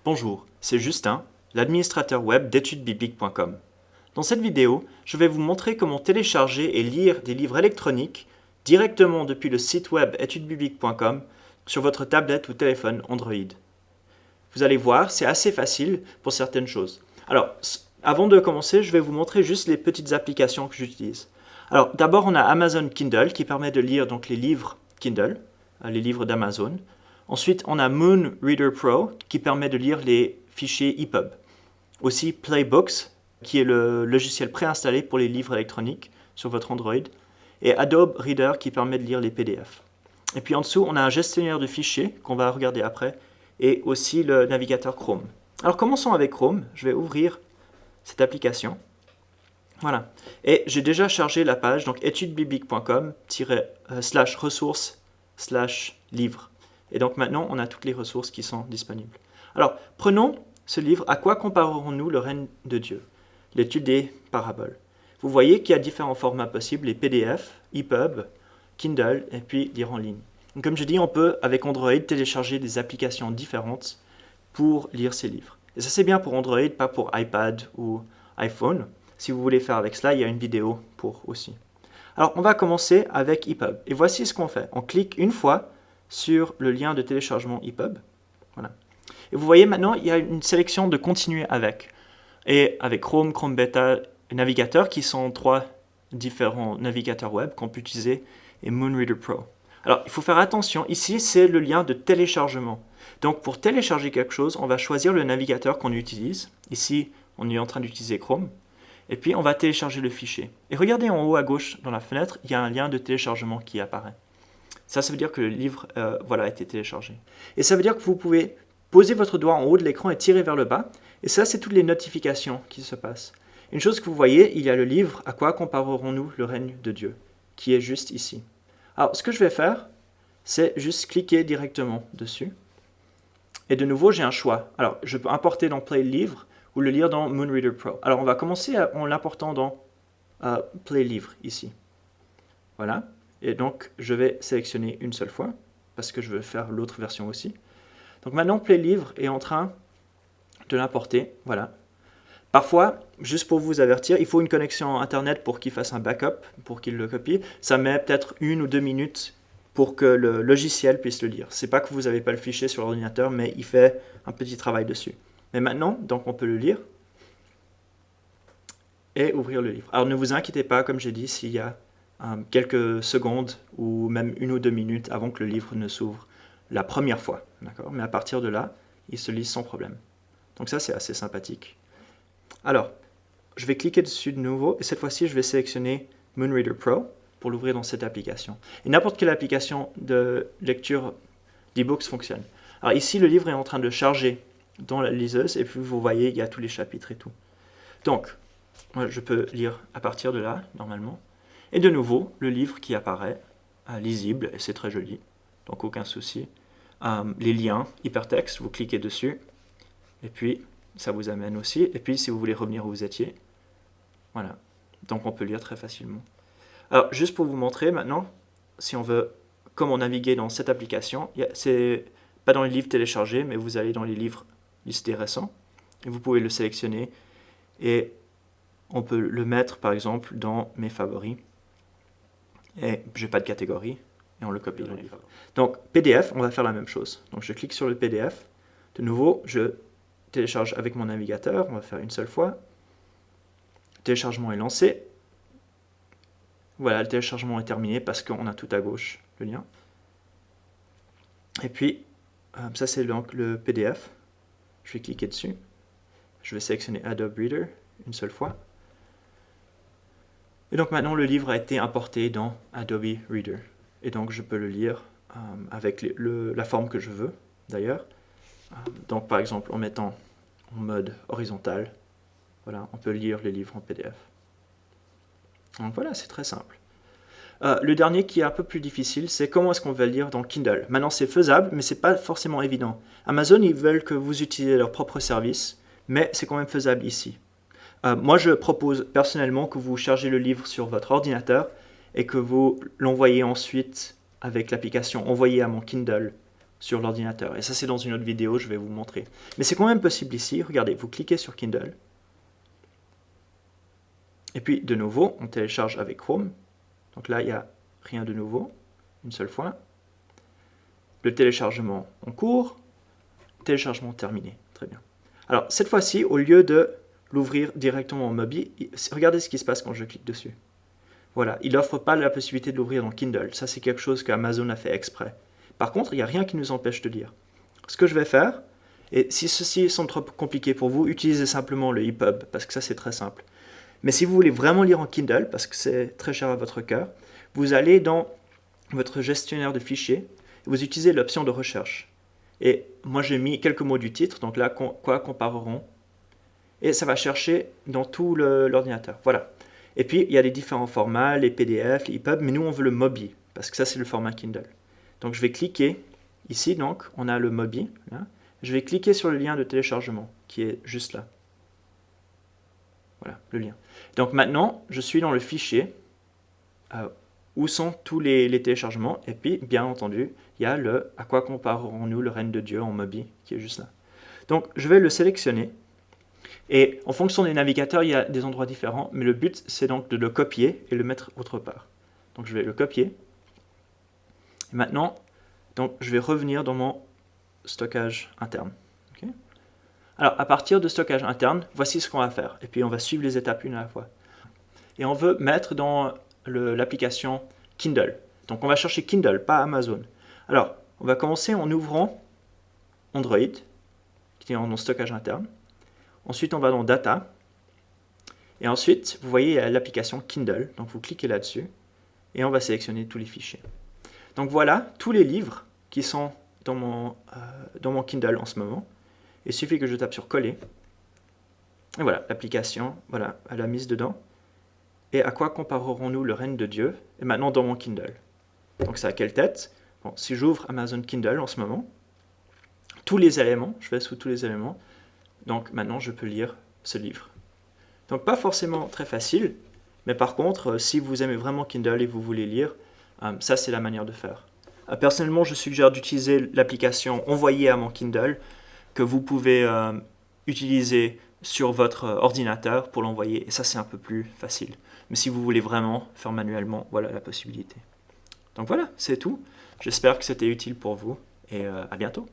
Bonjour, c'est Justin, l'administrateur web d'étudesbibliques.com. Dans cette vidéo, je vais vous montrer comment télécharger et lire des livres électroniques directement depuis le site web étudesbibliques.com sur votre tablette ou téléphone Android. Vous allez voir, c'est assez facile pour certaines choses. Alors, avant de commencer, je vais vous montrer juste les petites applications que j'utilise. Alors, d'abord, on a Amazon Kindle qui permet de lire donc les livres Kindle, les livres d'Amazon. Ensuite, on a Moon Reader Pro qui permet de lire les fichiers EPUB. Aussi Playbooks, qui est le logiciel préinstallé pour les livres électroniques sur votre Android. Et Adobe Reader qui permet de lire les PDF. Et puis en dessous, on a un gestionnaire de fichiers qu'on va regarder après. Et aussi le navigateur Chrome. Alors commençons avec Chrome. Je vais ouvrir cette application. Voilà. Et j'ai déjà chargé la page, donc étudesbibliques.com/ressources/livres. Et donc maintenant, on a toutes les ressources qui sont disponibles. Alors, prenons ce livre. À quoi comparerons-nous le règne de Dieu? L'étude des paraboles. Vous voyez qu'il y a différents formats possibles, les PDF, EPUB, Kindle et puis lire en ligne. Donc, comme je dis, on peut, avec Android, télécharger des applications différentes pour lire ces livres. Et ça, c'est bien pour Android, pas pour iPad ou iPhone. Si vous voulez faire avec cela, il y a une vidéo pour aussi. Alors, on va commencer avec EPUB. Et voici ce qu'on fait. On clique une fois sur le lien de téléchargement EPUB. Voilà. Et vous voyez maintenant, il y a une sélection de continuer avec. Et avec Chrome, Chrome Beta et Navigateur, qui sont trois différents navigateurs web qu'on peut utiliser, et Moonreader Pro. Alors, il faut faire attention. Ici, c'est le lien de téléchargement. Donc, pour télécharger quelque chose, on va choisir le navigateur qu'on utilise. Ici, on est en train d'utiliser Chrome. Et puis, on va télécharger le fichier. Et regardez en haut à gauche, dans la fenêtre, il y a un lien de téléchargement qui apparaît. Ça veut dire que le livre a été téléchargé. Et ça veut dire que vous pouvez poser votre doigt en haut de l'écran et tirer vers le bas. Et ça, c'est toutes les notifications qui se passent. Une chose que vous voyez, il y a le livre « À quoi comparerons-nous le règne de Dieu ?» qui est juste ici. Alors, ce que je vais faire, c'est juste cliquer directement dessus. Et de nouveau, j'ai un choix. Alors, je peux importer dans Play Livre ou le lire dans Moonreader Pro. Alors, on va commencer en l'important dans Play Livre, ici. Voilà. Et donc, je vais sélectionner une seule fois, parce que je veux faire l'autre version aussi. Donc maintenant, Play Livre est en train de l'importer. Voilà. Parfois, juste pour vous avertir, il faut une connexion Internet pour qu'il fasse un backup, pour qu'il le copie. Ça met peut-être 1 ou 2 minutes pour que le logiciel puisse le lire. C'est pas que vous n'avez pas le fichier sur l'ordinateur, mais il fait un petit travail dessus. Mais maintenant, donc on peut le lire et ouvrir le livre. Alors ne vous inquiétez pas, comme j'ai dit, s'il y a quelques secondes ou même 1 ou 2 minutes avant que le livre ne s'ouvre la première fois. D'accord ? Mais à partir de là, il se lit sans problème. Donc ça, c'est assez sympathique. Alors, je vais cliquer dessus de nouveau et cette fois-ci, je vais sélectionner Moonreader Pro pour l'ouvrir dans cette application. Et n'importe quelle application de lecture d'e-books fonctionne. Alors ici, le livre est en train de charger dans la liseuse et puis vous voyez, il y a tous les chapitres et tout. Donc, moi, je peux lire à partir de là, normalement. Et de nouveau, le livre qui apparaît, lisible, et c'est très joli, donc aucun souci. Les liens, hypertexte, vous cliquez dessus, et puis ça vous amène aussi. Et puis si vous voulez revenir où vous étiez, voilà. Donc on peut lire très facilement. Alors, juste pour vous montrer maintenant, si on veut comment naviguer dans cette application, c'est pas dans les livres téléchargés, mais vous allez dans les livres listés récents, et vous pouvez le sélectionner, et on peut le mettre par exemple dans mes favoris. Et je n'ai pas de catégorie, et on le copie dans le livre. Donc, PDF, on va faire la même chose. Donc, je clique sur le PDF. De nouveau, je télécharge avec mon navigateur. On va faire une seule fois. Le téléchargement est lancé. Voilà, le téléchargement est terminé parce qu'on a tout à gauche le lien. Et puis, ça c'est donc le PDF. Je vais cliquer dessus. Je vais sélectionner Adobe Reader une seule fois. Et donc maintenant, le livre a été importé dans Adobe Reader. Et donc, je peux le lire avec la forme que je veux, d'ailleurs. Donc, par exemple, en mettant en mode horizontal, voilà, on peut lire les livres en PDF. Donc voilà, c'est très simple. Le dernier qui est un peu plus difficile, c'est comment est-ce qu'on va lire dans Kindle. Maintenant, c'est faisable, mais ce n'est pas forcément évident. Amazon, ils veulent que vous utilisiez leur propre service, mais c'est quand même faisable ici. Moi, je propose personnellement que vous chargez le livre sur votre ordinateur et que vous l'envoyez ensuite avec l'application envoyée à mon Kindle sur l'ordinateur. Et ça, c'est dans une autre vidéo, je vais vous montrer. Mais c'est quand même possible ici. Regardez, vous cliquez sur Kindle. Et puis, de nouveau, on télécharge avec Chrome. Donc là, il n'y a rien de nouveau. Une seule fois. Le téléchargement en cours. Téléchargement terminé. Très bien. Alors, cette fois-ci, au lieu de l'ouvrir directement en mobile, regardez ce qui se passe quand je clique dessus. Voilà, il n'offre pas la possibilité de l'ouvrir dans Kindle. Ça, c'est quelque chose qu'Amazon a fait exprès. Par contre, il n'y a rien qui nous empêche de lire. Ce que je vais faire, et si ceci sont trop compliqué pour vous, utilisez simplement le EPUB, parce que ça, c'est très simple. Mais si vous voulez vraiment lire en Kindle, parce que c'est très cher à votre cœur, vous allez dans votre gestionnaire de fichiers, et vous utilisez l'option de recherche. Et moi, j'ai mis quelques mots du titre, donc là, quoi compareront, et ça va chercher dans tout l'ordinateur. Voilà. Et puis, il y a les différents formats, les PDF, les EPUB, mais nous, on veut le MOBI, parce que ça, c'est le format Kindle. Donc, je vais cliquer, ici, donc, on a le MOBI. Là. Je vais cliquer sur le lien de téléchargement, qui est juste là. Voilà, le lien. Donc, maintenant, je suis dans le fichier où sont tous les téléchargements. Et puis, bien entendu, il y a le « À quoi comparerons-nous le règne de Dieu » en MOBI, qui est juste là. Donc, je vais le sélectionner. Et en fonction des navigateurs, il y a des endroits différents, mais le but, c'est donc de le copier et le mettre autre part. Donc, je vais le copier. Et maintenant, donc, je vais revenir dans mon stockage interne. Okay. Alors, à partir de stockage interne, voici ce qu'on va faire. Et puis, on va suivre les étapes une à la fois. Et on veut mettre dans l'application Kindle. Donc, on va chercher Kindle, pas Amazon. Alors, on va commencer en ouvrant Android, qui est dans stockage interne. Ensuite, on va dans Data. Et ensuite, vous voyez l'application Kindle. Donc, vous cliquez là-dessus. Et on va sélectionner tous les fichiers. Donc, voilà tous les livres qui sont dans mon Kindle en ce moment. Il suffit que je tape sur Coller. Et voilà, l'application, voilà, elle a mise dedans. Et à quoi comparerons-nous le règne de Dieu? Et maintenant, dans mon Kindle. Donc, ça a quelle tête? Bon, si j'ouvre Amazon Kindle en ce moment, tous les éléments, je vais sous tous les éléments. Donc maintenant, je peux lire ce livre. Donc pas forcément très facile, mais par contre, si vous aimez vraiment Kindle et vous voulez lire, ça c'est la manière de faire. Personnellement, je suggère d'utiliser l'application envoyée à mon Kindle, que vous pouvez utiliser sur votre ordinateur pour l'envoyer, et ça c'est un peu plus facile. Mais si vous voulez vraiment faire manuellement, voilà la possibilité. Donc voilà, c'est tout. J'espère que c'était utile pour vous, et à bientôt.